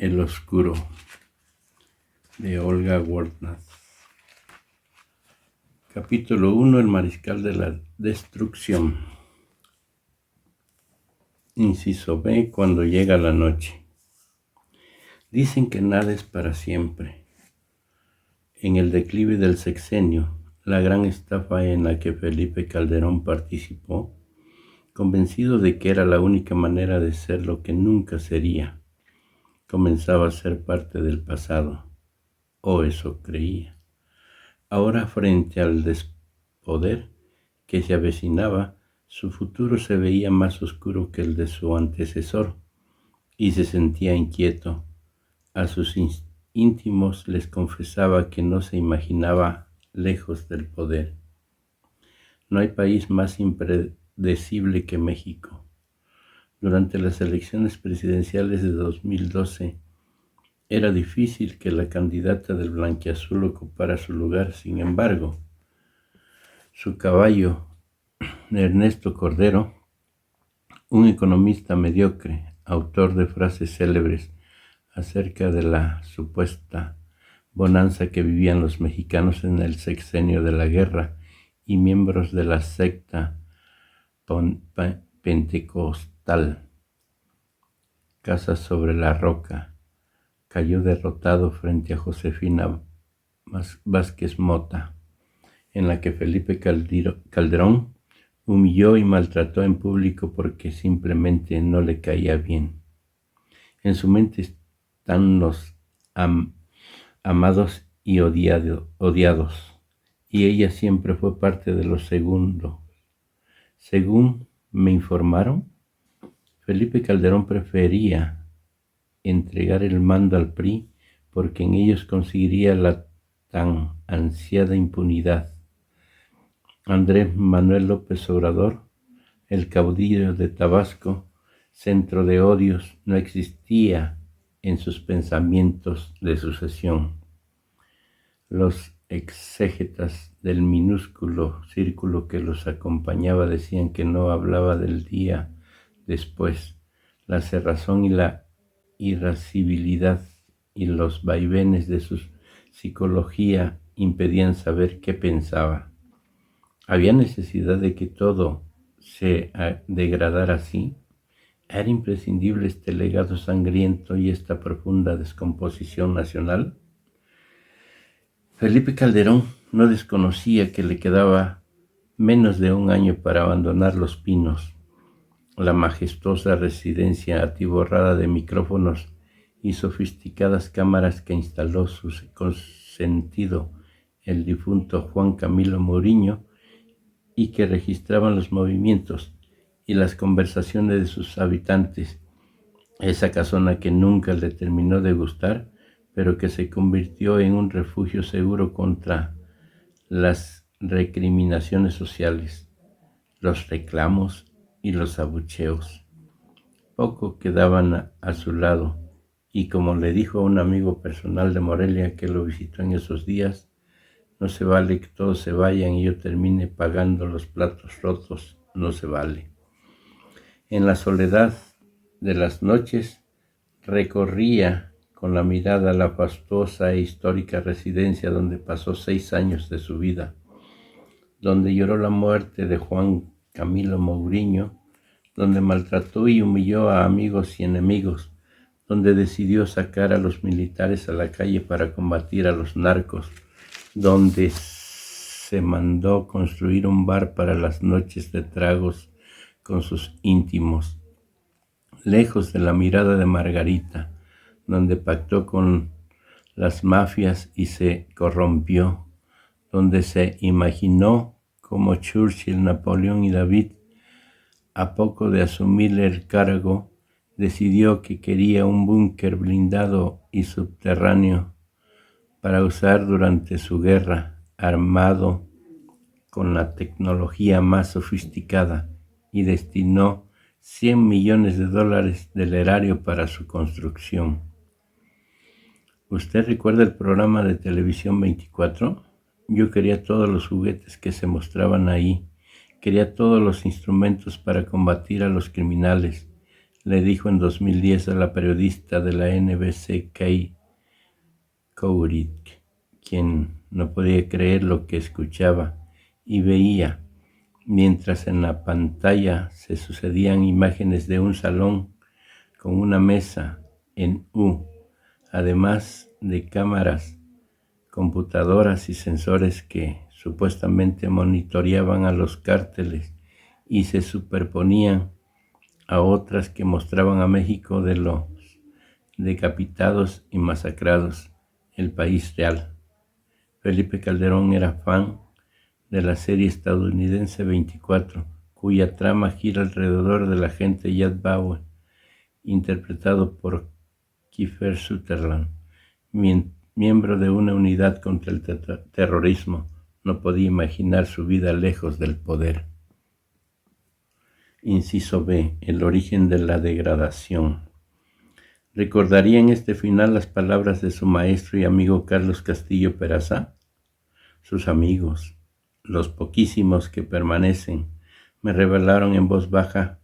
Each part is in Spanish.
El Oscuro, de Olga Werther. Capítulo 1. El Mariscal de la Destrucción. Inciso B. Cuando llega la noche. Dicen que nada es para siempre. En el declive del sexenio, la gran estafa en la que Felipe Calderón participó, convencido de que era la única manera de ser lo que nunca sería, comenzaba a ser parte del pasado, o eso creía. Ahora, frente al despoder que se avecinaba, su futuro se veía más oscuro que el de su antecesor, y se sentía inquieto. A sus íntimos les confesaba que no se imaginaba lejos del poder. No hay país más impredecible que México. Durante las elecciones presidenciales de 2012, era difícil que la candidata del blanquiazul ocupara su lugar. Sin embargo, su caballo, Ernesto Cordero, un economista mediocre, autor de frases célebres acerca de la supuesta bonanza que vivían los mexicanos en el sexenio de la guerra y miembros de la secta pentecostal, Casa sobre la Roca, cayó derrotado frente a Josefina Vázquez Mota, en la que Felipe Calderón humilló y maltrató en público porque simplemente no le caía bien. En su mente están los amados y odiados, y ella siempre fue parte de los segundos. Según me informaron, Felipe Calderón prefería entregar el mando al PRI porque en ellos conseguiría la tan ansiada impunidad. Andrés Manuel López Obrador, el caudillo de Tabasco, centro de odios, no existía en sus pensamientos de sucesión. Los exégetas del minúsculo círculo que los acompañaba decían que no hablaba del día después. La cerrazón y la irascibilidad y los vaivenes de su psicología impedían saber qué pensaba. ¿Había necesidad de que todo se degradara así? ¿Era imprescindible este legado sangriento y esta profunda descomposición nacional? Felipe Calderón no desconocía que le quedaba menos de un año para abandonar Los Pinos, la majestuosa residencia atiborrada de micrófonos y sofisticadas cámaras que instaló su consentido, el difunto Juan Camilo Mourinho, y que registraban los movimientos y las conversaciones de sus habitantes. Esa casona que nunca le terminó de gustar, pero que se convirtió en un refugio seguro contra las recriminaciones sociales, los reclamos y los abucheos. Poco quedaban a su lado, y como le dijo a un amigo personal de Morelia que lo visitó en esos días, no se vale que todos se vayan y yo termine pagando los platos rotos, no se vale. En la soledad de las noches recorría con la mirada la fastuosa e histórica residencia donde pasó 6 años de su vida, donde lloró la muerte de Juan Camilo Mourinho, donde maltrató y humilló a amigos y enemigos, donde decidió sacar a los militares a la calle para combatir a los narcos, donde se mandó construir un bar para las noches de tragos con sus íntimos, lejos de la mirada de Margarita, donde pactó con las mafias y se corrompió, donde se imaginó como Churchill, Napoleón y David, a poco de asumir el cargo, decidió que quería un búnker blindado y subterráneo para usar durante su guerra, armado con la tecnología más sofisticada, y destinó $100 millones del erario para su construcción. ¿Usted recuerda el programa de televisión 24? Yo quería todos los juguetes que se mostraban ahí, quería todos los instrumentos para combatir a los criminales, le dijo en 2010 a la periodista de la NBC Kay Couric, quien no podía creer lo que escuchaba y veía, mientras en la pantalla se sucedían imágenes de un salón con una mesa en U, además de cámaras, computadoras y sensores que supuestamente monitoreaban a los cárteles y se superponían a otras que mostraban a México de los decapitados y masacrados, el país real. Felipe Calderón era fan de la serie estadounidense 24, cuya trama gira alrededor del agente Jack Bauer, interpretado por Kiefer Sutherland, miembro de una unidad contra el terrorismo. No podía imaginar su vida lejos del poder. Inciso B. El origen de la degradación. ¿Recordaría en este final las palabras de su maestro y amigo Carlos Castillo Peraza? Sus amigos, los poquísimos que permanecen, me revelaron en voz baja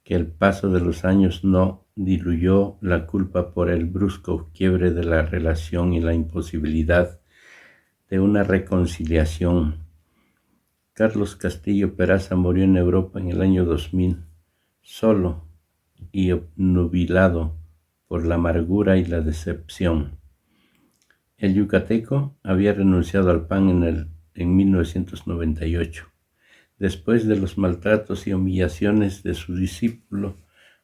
que el paso de los años no diluyó la culpa por el brusco quiebre de la relación y la imposibilidad de una reconciliación. Carlos Castillo Peraza murió en Europa en el año 2000, solo y obnubilado por la amargura y la decepción. El yucateco había renunciado al PAN en 1998, después de los maltratos y humillaciones de su discípulo,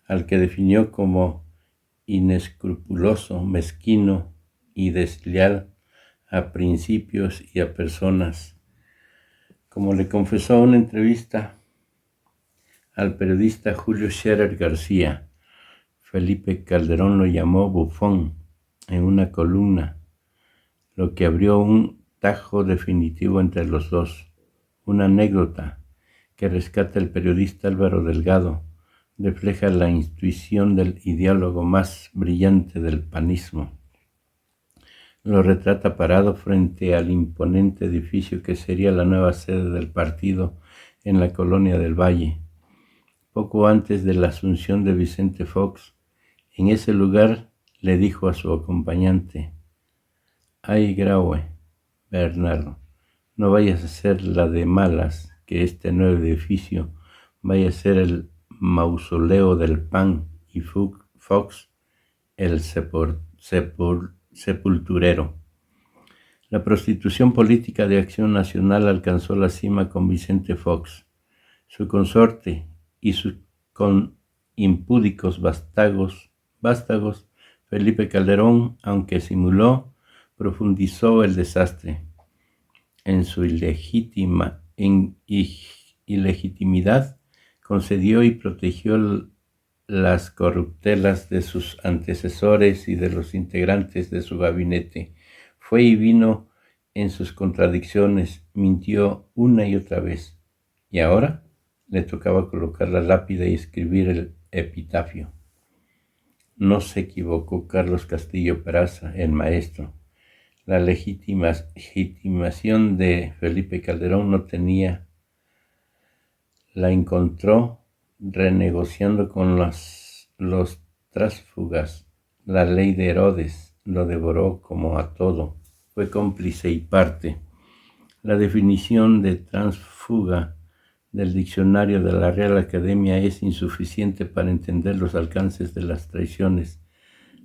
al que definió como inescrupuloso, mezquino y desleal a principios y a personas. Como le confesó en una entrevista al periodista Julio Scherer García, Felipe Calderón lo llamó bufón en una columna, lo que abrió un tajo definitivo entre los dos. Una anécdota que rescata el periodista Álvaro Delgado refleja la intuición del ideólogo más brillante del panismo. Lo retrata parado frente al imponente edificio que sería la nueva sede del partido en la colonia del Valle. Poco antes de la asunción de Vicente Fox, en ese lugar le dijo a su acompañante: «Ay, Graue, Bernardo, no vayas a ser la de malas, que este nuevo edificio vaya a ser el mausoleo del PAN y Fox el sepulturero». La prostitución política de Acción Nacional alcanzó la cima con Vicente Fox, su consorte y sus con impúdicos vástagos, Felipe Calderón, aunque simuló, profundizó el desastre. En su ilegitimidad concedió y protegió las corruptelas de sus antecesores y de los integrantes de su gabinete. Fue y vino en sus contradicciones, mintió una y otra vez. Y ahora le tocaba colocar la lápida y escribir el epitafio. No se equivocó Carlos Castillo Peraza, el maestro. La legitimación de Felipe Calderón no tenía. La encontró renegociando con los tránsfugas. La ley de Herodes lo devoró como a todo. Fue cómplice y parte. La definición de tránsfuga del diccionario de la Real Academia es insuficiente para entender los alcances de las traiciones,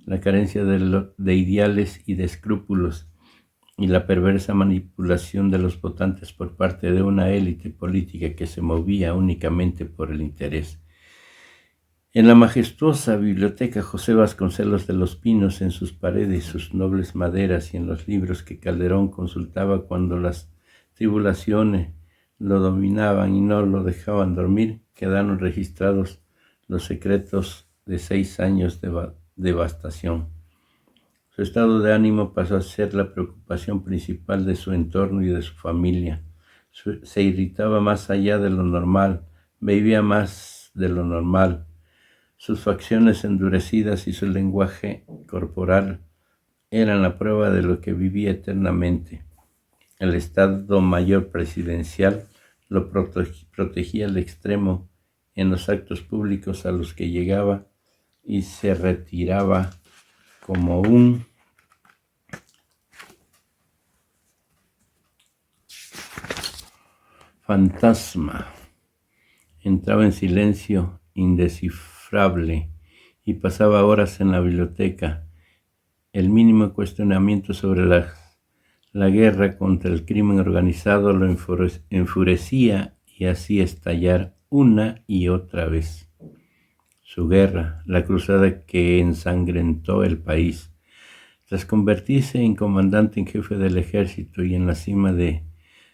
la carencia de ideales y de escrúpulos, y la perversa manipulación de los votantes por parte de una élite política que se movía únicamente por el interés. En la majestuosa biblioteca José Vasconcelos de los Pinos, en sus paredes, sus nobles maderas y en los libros que Calderón consultaba cuando las tribulaciones lo dominaban y no lo dejaban dormir, quedaron registrados los secretos de 6 años de devastación. Su estado de ánimo pasó a ser la preocupación principal de su entorno y de su familia. Se irritaba más allá de lo normal, bebía más de lo normal. Sus facciones endurecidas y su lenguaje corporal eran la prueba de lo que vivía eternamente. El Estado Mayor Presidencial lo protegía al extremo en los actos públicos a los que llegaba y se retiraba como un fantasma. Entraba en silencio indescifrable y pasaba horas en la biblioteca. El mínimo cuestionamiento sobre la guerra contra el crimen organizado lo enfurecía y hacía estallar una y otra vez. Su guerra, la cruzada que ensangrentó el país. Tras convertirse en comandante en jefe del ejército y en la cima de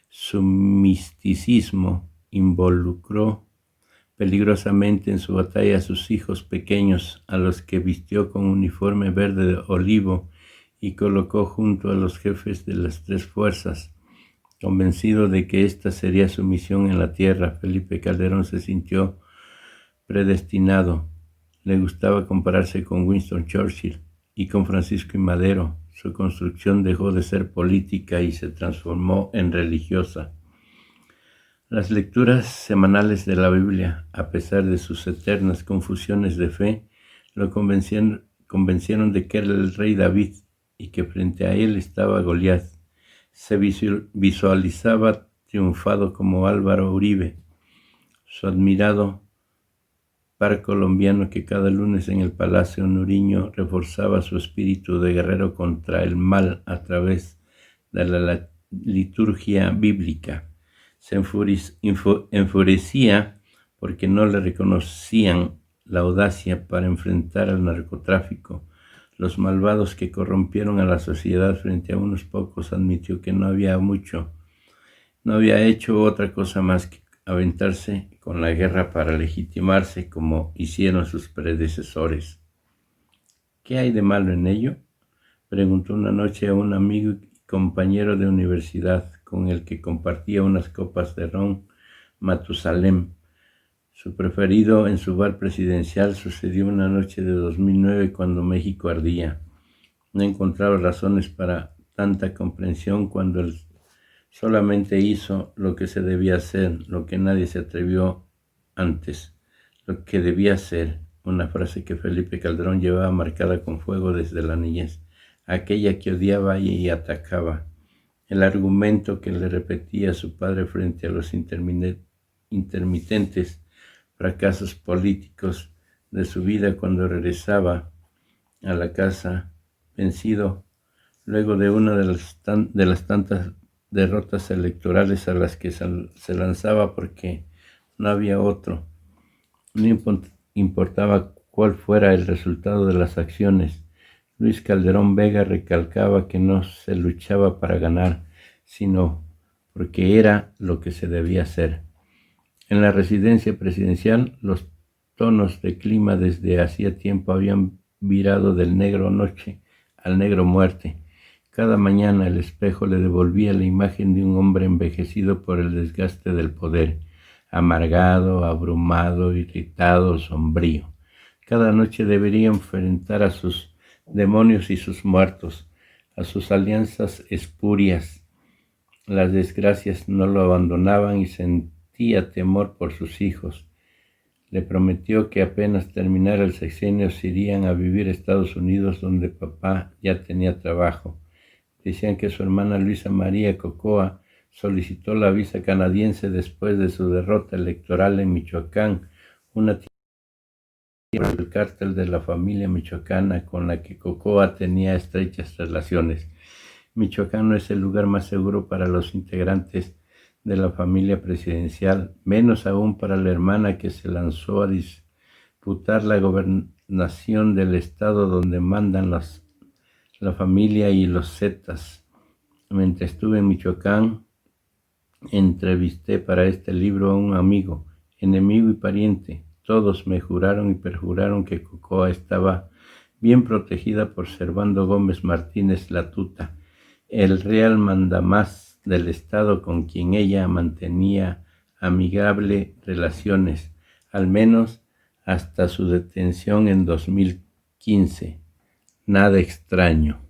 su misticismo, involucró peligrosamente en su batalla a sus hijos pequeños, a los que vistió con uniforme verde de olivo y colocó junto a los jefes de las tres fuerzas. Convencido de que esta sería su misión en la tierra, Felipe Calderón se sintió predestinado. Le gustaba compararse con Winston Churchill y con Francisco I. Madero. Su construcción dejó de ser política y se transformó en religiosa. Las lecturas semanales de la Biblia, a pesar de sus eternas confusiones de fe, lo convencieron de que era el rey David y que frente a él estaba Goliat. Se visualizaba triunfado como Álvaro Uribe, su admirado par colombiano que cada lunes en el Palacio Nuriño reforzaba su espíritu de guerrero contra el mal a través de la liturgia bíblica. Se enfurecía porque no le reconocían la audacia para enfrentar al narcotráfico. Los malvados que corrompieron a la sociedad frente a unos pocos, admitió que no había hecho otra cosa más que aventarse con la guerra para legitimarse como hicieron sus predecesores. ¿Qué hay de malo en ello?, preguntó una noche a un amigo y compañero de universidad con el que compartía unas copas de ron, Matusalem. Su preferido en su bar presidencial. Sucedió una noche de 2009 cuando México ardía. No encontraba razones para tanta comprensión cuando él solamente hizo lo que se debía hacer, lo que nadie se atrevió antes, lo que debía hacer, una frase que Felipe Calderón llevaba marcada con fuego desde la niñez, aquella que odiaba y atacaba, el argumento que le repetía su padre frente a los intermitentes fracasos políticos de su vida cuando regresaba a la casa vencido luego de una de las tantas derrotas electorales a las que se lanzaba porque no había otro. No importaba cuál fuera el resultado de las acciones. Luis Calderón Vega recalcaba que no se luchaba para ganar, sino porque era lo que se debía hacer. En la residencia presidencial, los tonos de clima desde hacía tiempo habían virado del negro noche al negro muerte. Cada mañana el espejo le devolvía la imagen de un hombre envejecido por el desgaste del poder, amargado, abrumado, irritado, sombrío. Cada noche debería enfrentar a sus demonios y sus muertos, a sus alianzas espurias. Las desgracias no lo abandonaban y sentía temor por sus hijos. Le prometió que apenas terminara el sexenio se irían a vivir a Estados Unidos, donde papá ya tenía trabajo. Decían que su hermana Luisa María Cocoa solicitó la visa canadiense después de su derrota electoral en Michoacán, una tierra del cártel de la familia michoacana con la que Cocoa tenía estrechas relaciones. Michoacán no es el lugar más seguro para los integrantes de la familia presidencial, menos aún para la hermana que se lanzó a disputar la gobernación del estado donde mandan la familia y los zetas. Mientras estuve en Michoacán, entrevisté para este libro a un amigo, enemigo y pariente. Todos me juraron y perjuraron que Cocoa estaba bien protegida por Servando Gómez Martínez Latuta, el real mandamás del estado con quien ella mantenía amigable relaciones, al menos hasta su detención en 2015. Nada extraño.